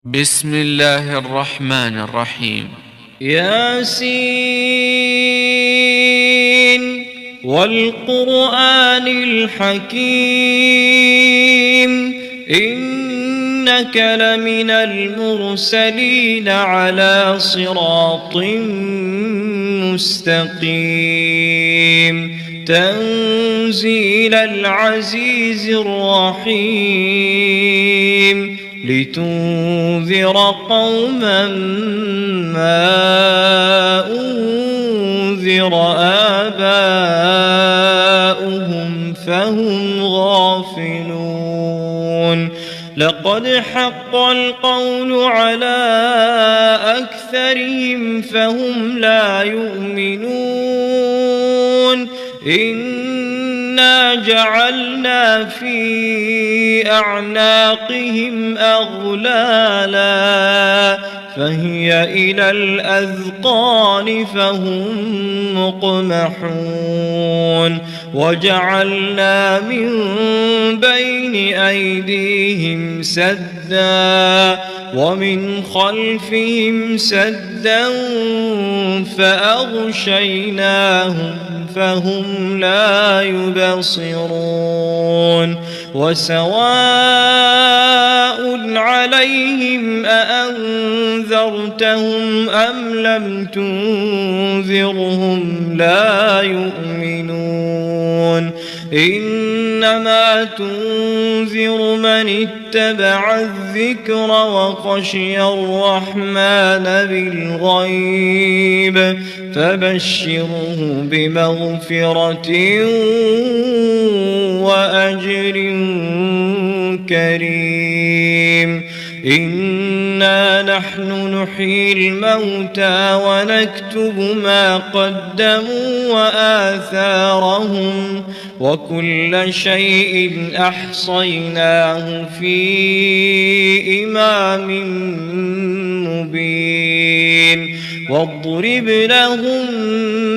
بسم الله الرحمن الرحيم. ياسين والقرآن الحكيم إنك لمن المرسلين على صراط مستقيم تنزيل العزيز الرحيم لتنذر قوما ما أنذر آباؤهم فهم غافلون لقد حق القول على أكثرهم فهم لا يؤمنون إنا جعلنا في أعناقهم أغلالا فهي إلى الأذقان فهم مقمحون وجعلنا من بين أيديهم سدا ومن خلفهم سدا فأغشيناهم فهم لا يبصرون وسواء عليهم أأنذرتهم أم لم تنذرهم لا يؤمنون إنما تنذر من اتبع الذكر وخشي الرحمن بالغيب فبشره بمغفرة وأجر كريم إنا نحن نحيي الموتى ونكتب ما قدموا وآثارهم وكل شيء أحصيناه في إمام مبين واضرب لهم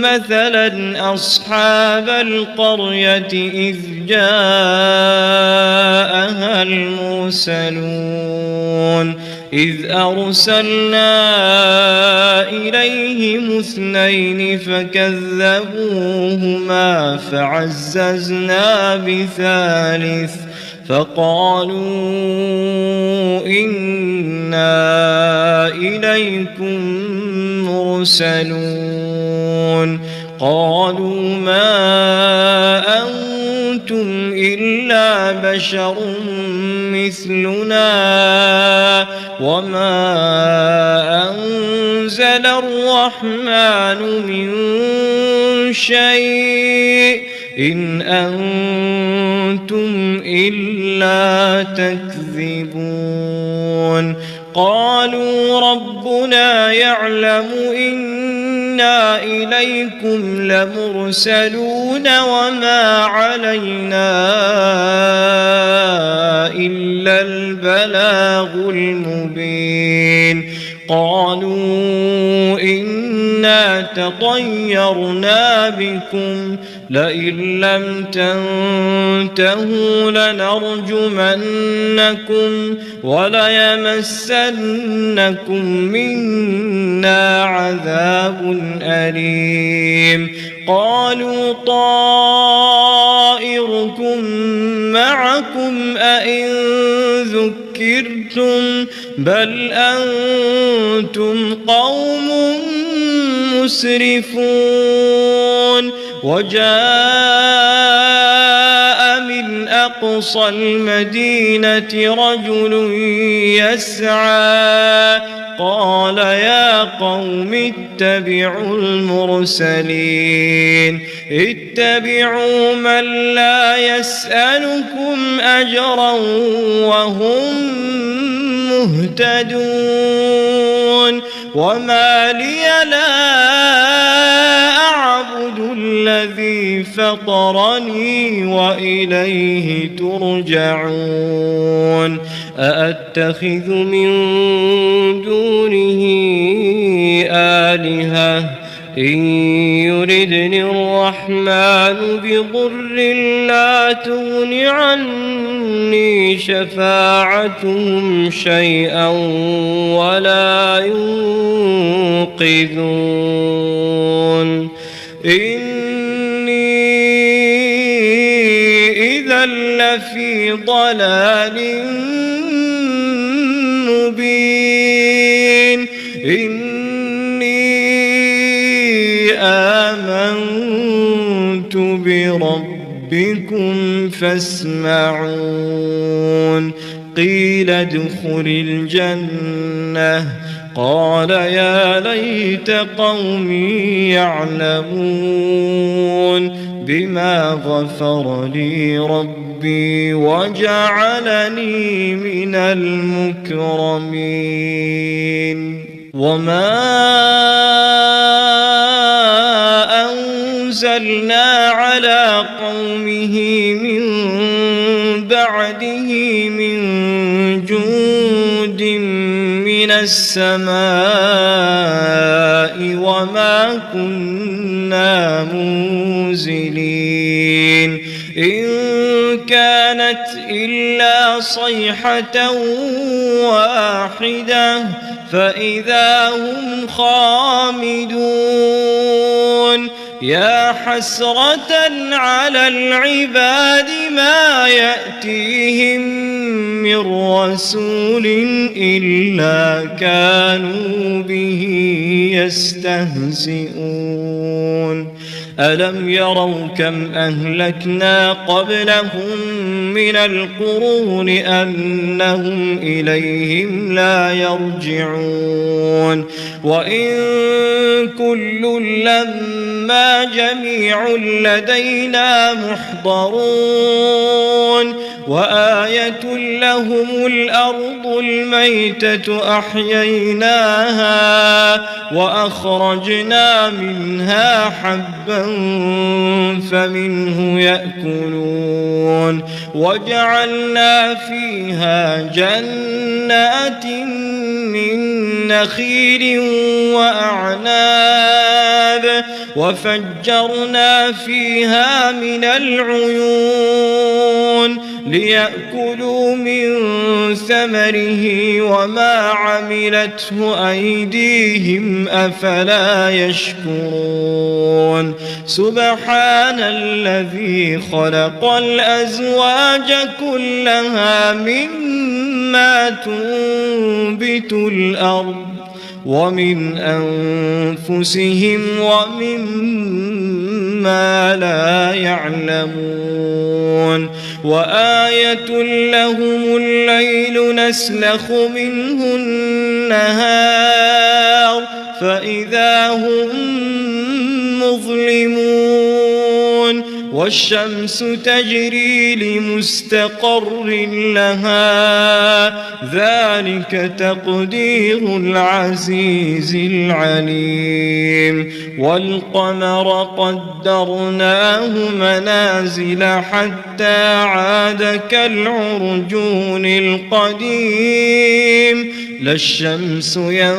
مثلا أصحاب القرية إذ جاءها المرسلون إذ أرسلنا إليهم اثنين فكذبوهما فعززنا بثالث فقالوا إنا إليكم مرسلون قالوا ما أنتم إلا بشر مثلنا وما أنزل الرحمن من شيء إن أنتم إلا تكذبون قالوا ربنا يعلم إنا إليكم لمرسلون وما علينا إلا البلاغ المبين قالوا إنا تطيرنا بكم لئن لم تنتهوا لنرجمنكم وليمسنكم منا عذاب أليم قالوا طائركم معكم أئن ذكرتم بل أنتم قوم مسرفون وجاء من أقصى المدينة رجل يسعى قال يا قوم اتبعوا المرسلين اتبعوا من لا يسألكم أجرا وهم مهتدون وما لي لا أعبد الذي فطرني وإليه ترجعون أأتخذ من دونه آلهة إن يردني الرحمن بضر لا تغن عني شفاعتهم شيئا ولا ينقذون إني إذا لفي ضلال مبين إني آمنت بربكم فاسمعون قيل ادخل الجنة قال يا ليت قومي يعلمون بما غفر لي ربي وجعلني من المكرمين وما أنزلنا على قومه من بعده من جند من السماء وما كنا منزلين إن كانت إلا صيحة واحدة فإذا هم خامدون يا حسرة على العباد ما يأتيهم من رسول إلا كانوا به يستهزئون ألم يروا كم أهلكنا قبلهم من القرون أنهم إليهم لا يرجعون وإن كل لما جميع لدينا محضرون وآية لهم الأرض الميتة أحييناها وأخرجنا منها حبا فمنه يأكلون وجعلنا فيها جنات من نخيل وأعناب وفجرنا فيها من العيون ليأكلوا من ثمره وما عملته أيديهم أفلا يشكرون سبحان الذي خلق الأزواج كلها مما تنبت الأرض ومن أنفسهم ومما لا يعلمون وآية لهم الليل نسلخ منه النهار فإذا هم مظلمون والشمس تجري لمستقر لها ذلك تقدير العزيز العليم والقمر قدرناه منازل حتى عاد كالعرجون القديم لا الشمس ينبغي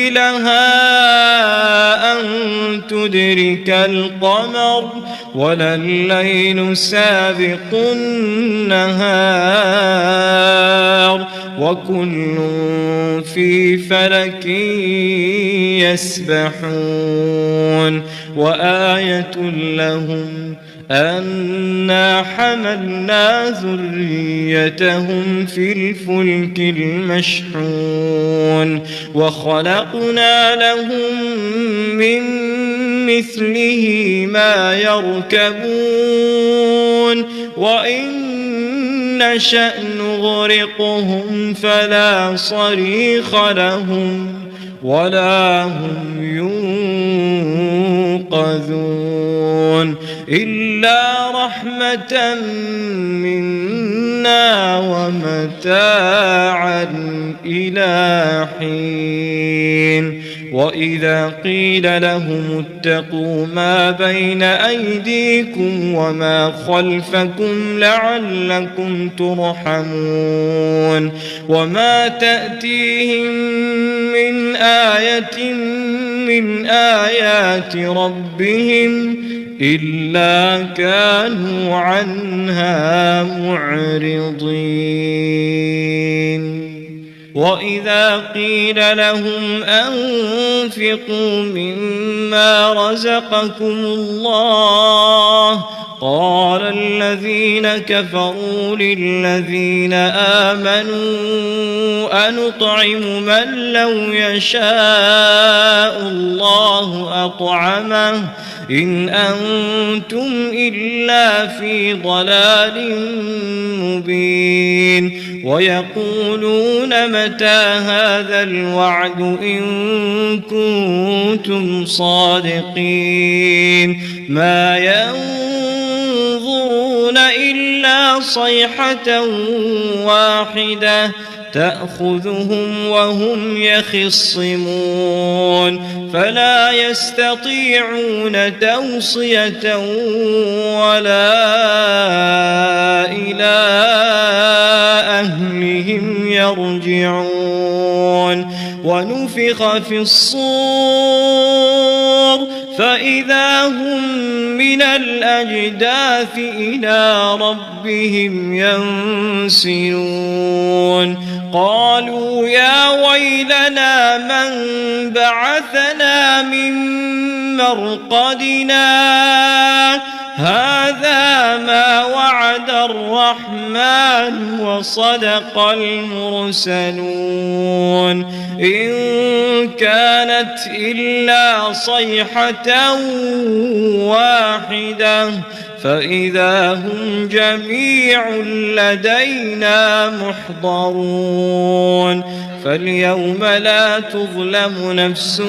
لها أن تدرك القمر ولا الليل سابق النهار وكل في فلك يسبحون وآية لهم أنا حملنا ذريتهم في الفلك المشحون وخلقنا لهم من مثله ما يركبون وإن نشأ نغرقهم فلا صريخ لهم ولا هم ينقذون إلا رحمة منا ومتاعا إلى حين وإذا قيل لهم اتقوا ما بين أيديكم وما خلفكم لعلكم ترحمون وما تأتيهم من آية من آيات ربهم إلا كانوا عنها معرضين وإذا قيل لهم أنفقوا مما رزقكم الله قال الذين كفروا للذين آمنوا أنطعم من لو يشاء الله أطعمه إن أنتم إلا في ضلال مبين ويقولون متى هذا الوعد إن كنتم صادقين ما ينظرون إلا صيحة واحدة تأخذهم وهم يخصمون فلا يستطيعون توصية ولا إلى أهلهم يرجعون ونفخ في الصور فإذا هم من الأجداث إلى ربهم ينسلون قالوا يا ويلنا من بعثنا من مرقدنا هذا ما وعد الرحمن وصدق المرسلون إن كانت إلا صيحة واحدة فإذا هم جميع لدينا محضرون فاليوم لا تظلم نفس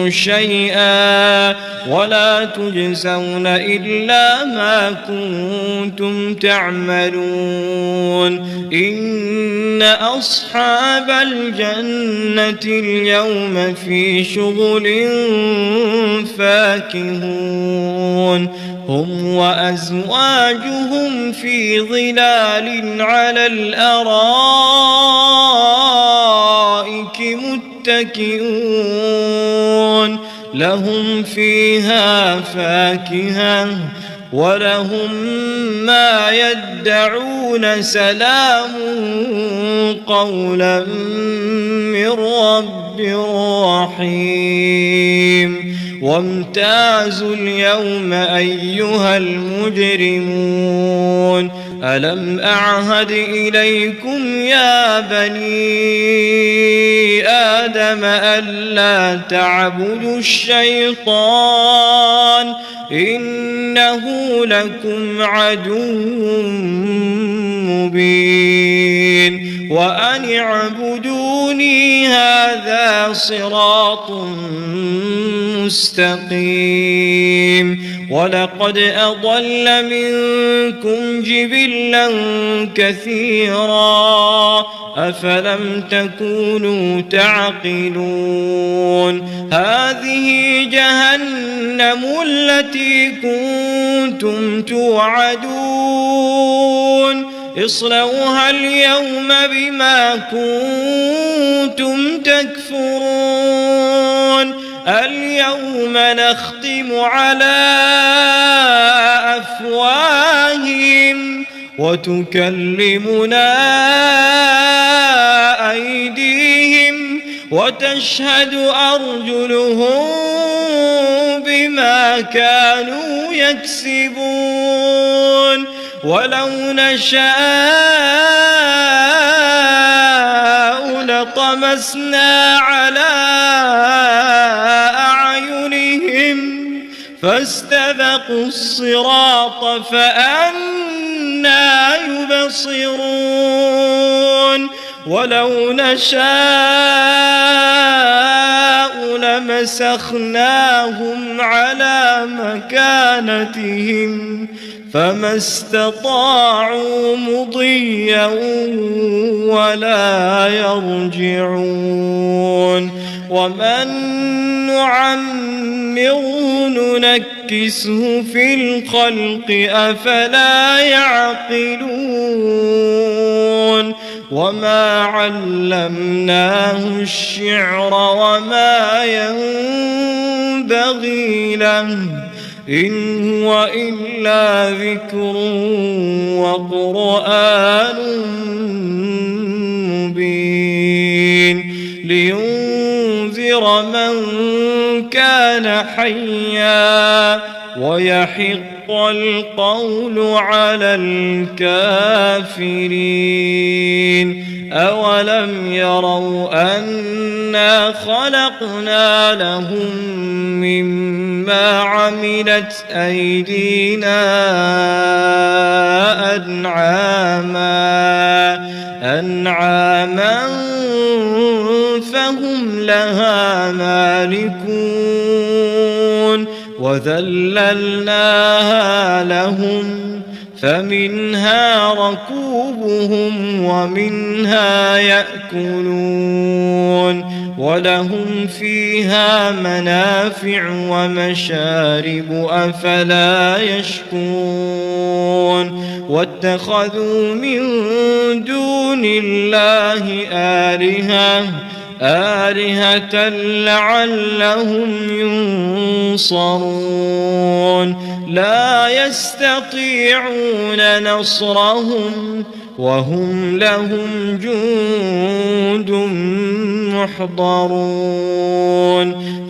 شيئا ولا تجزون إلا ما كنتم تعملون إن أصحاب الجنة اليوم في شغل فاكهون هم وأزواجهم في ظلال على الأرائك متكئون لهم فيها فاكهة ولهم ما يدعون سلام قولا من رب رحيم وامتازوا اليوم أيها المجرمون ألم أعهد إليكم يا بني آدم ألا تعبدوا الشيطان إنه لكم عدو مبين وأن اعبدوني هذا صراط مستقيم ولقد أضل منكم جبلا كثيرا أفلم تكونوا تعقلون هذه جهنم التي كنتم توعدون اصلوها اليوم بما كنتم تكفرون اليوم نختم على أفواههم وتكلمنا أيديهم وتشهد أرجلهم بما كانوا يكسبون ولو نشاء لطمسنا على أعينهم فاستبقوا الصراط فأنى يبصرون ولو نشاء لمسخناهم على مكانتهم فما استطاعوا مضيا ولا يرجعون ومن نعمره ننكسه في الخلق أفلا يعقلون وما علمناه الشعر وما ينبغي له إن هو إلا ذكر وقرآن مبين لينذر من كان حيا ويحق القول على الكافرين أولم يروا أنا خلقنا لهم مما عملت أيدينا أنعاما فهم لها مالكون وذللناها لهم فمنها ركوبهم ومنها يأكلون ولهم فيها منافع ومشارب أفلا يشكرون واتخذوا من دون الله آلهة لعلهم ينصرون لا يستطيعون نصرهم وهم لهم جند محضرون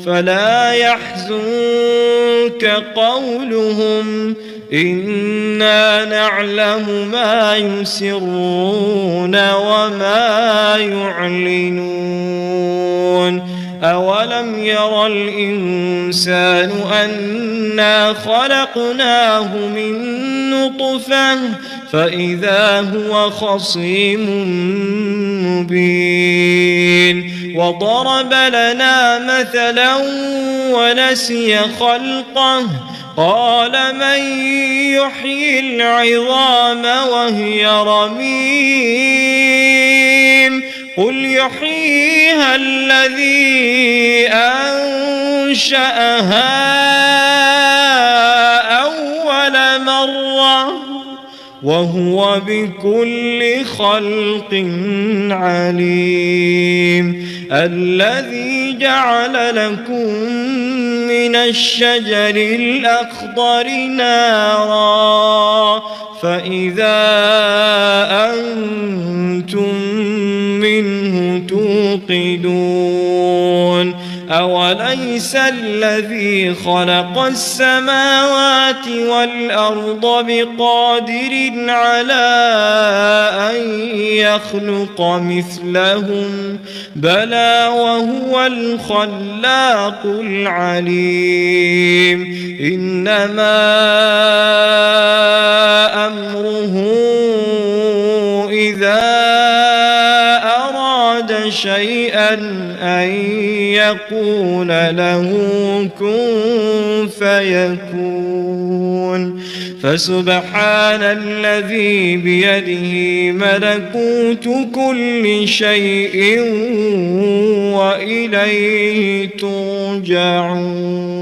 فلا يحزنك قولهم إنا نعلم ما يسرون وما يعلنون أولم ير الإنسان أنا خلقناه من نطفة فإذا هو خصيم مبين وضرب لنا مثلا ونسي خلقه قال من يحيي العظام وهي رميم قل يحييها الذي أنشأها أول مرة وهو بكل خلق عليم الذي جعل لكم من الشجر الأخضر نارا فإذا أنتم منه توقدون أوليس الذي خلق السماوات والأرض بقادر على أن يخلق مثلهم بلى وهو الخلاق العليم إنما أمره إذا أراد شيئا أن يقول له كن فيكون فسبحان الذي بيده ملكوت كل شيء وإليه ترجعون.